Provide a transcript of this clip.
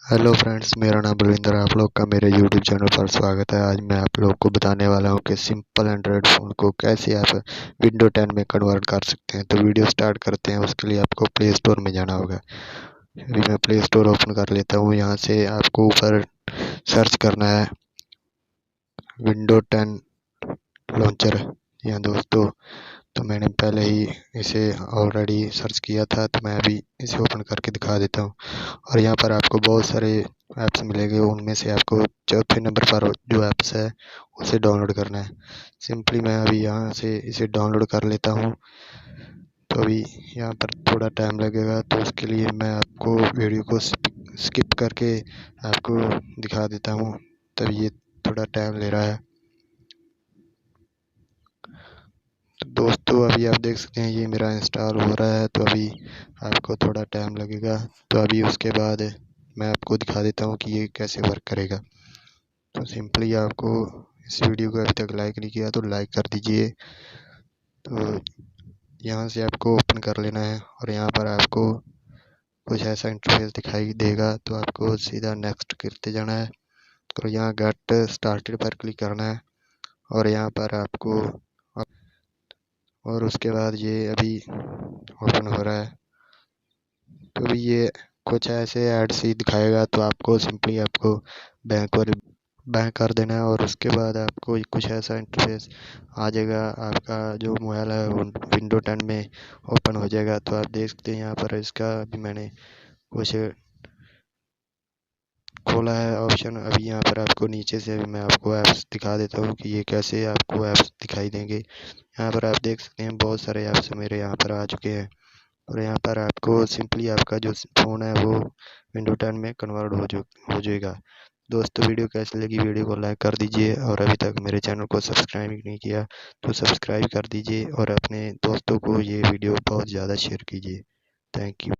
Hello friends, मेरा नाम बलविंदर है। आप लोग का मेरे यूट्यूब चैनल पर स्वागत है। आज मैं आप लोग को बताने वाला हूं कि सिंपल एंड्रॉयड फ़ोन को कैसे आप विंडो 10 में कन्वर्ट कर सकते हैं। तो वीडियो स्टार्ट करते हैं। उसके लिए आपको प्ले स्टोर में जाना होगा। अभी मैं प्ले स्टोर ओपन कर लेता हूं। यहां से आपको ऊपर सर्च करना है विंडो 10 लॉन्चर। यहाँ दोस्तों, तो मैंने पहले ही इसे ऑलरेडी सर्च किया था, तो मैं अभी इसे ओपन करके दिखा देता हूँ। और यहाँ पर आपको बहुत सारे ऐप्स मिलेंगे। उनमें से आपको चौथे नंबर पर जो ऐप्स है उसे डाउनलोड करना है। सिंपली मैं अभी यहाँ से इसे डाउनलोड कर लेता हूँ। तो अभी यहाँ पर थोड़ा टाइम लगेगा, तो उसके लिए मैं आपको वीडियो को स्किप करके आपको दिखा देता हूँ। तब ये थोड़ा टाइम ले रहा है। तो दोस्तों, अभी आप देख सकते हैं ये मेरा इंस्टॉल हो रहा है। तो अभी आपको थोड़ा टाइम लगेगा। तो अभी उसके बाद मैं आपको दिखा देता हूँ कि ये कैसे वर्क करेगा। तो सिंपली आपको इस वीडियो को अभी तक लाइक नहीं किया तो लाइक कर दीजिए। तो यहाँ से आपको ओपन कर लेना है और यहाँ पर आपको कुछ ऐसा इंटरफेस दिखाई देगा। तो आपको सीधा नेक्स्ट करते जाना है और यहाँ गेट स्टार्टेड पर क्लिक करना है। और यहाँ पर आपको और उसके बाद ये अभी ओपन हो रहा है। तो अभी ये कुछ ऐसे एड्स ही दिखाएगा। तो आपको सिंपली आपको बैंक कर देना है और उसके बाद आपको कुछ ऐसा इंटरफेस आ जाएगा। आपका जो मोबाइल है वो विंडो 10 में ओपन हो जाएगा। तो आप देख सकते हैं यहाँ पर इसका भी मैंने कुछ खोला है ऑप्शन। अभी यहाँ पर आपको नीचे से भी मैं आपको ऐप्स दिखा देता हूँ कि ये कैसे आपको ऐप्स दिखाई देंगे। यहाँ पर आप देख सकते हैं बहुत सारे ऐप्स मेरे यहाँ पर आ चुके हैं। और यहाँ पर आपको सिंपली आपका जो फ़ोन है वो विंडो 10 में कन्वर्ट हो जाएगा। दोस्तों, वीडियो कैसी लगी? वीडियो को लाइक कर दीजिए और अभी तक मेरे चैनल को सब्सक्राइब नहीं किया तो सब्सक्राइब कर दीजिए और अपने दोस्तों को ये वीडियो बहुत ज़्यादा शेयर कीजिए। Thank you.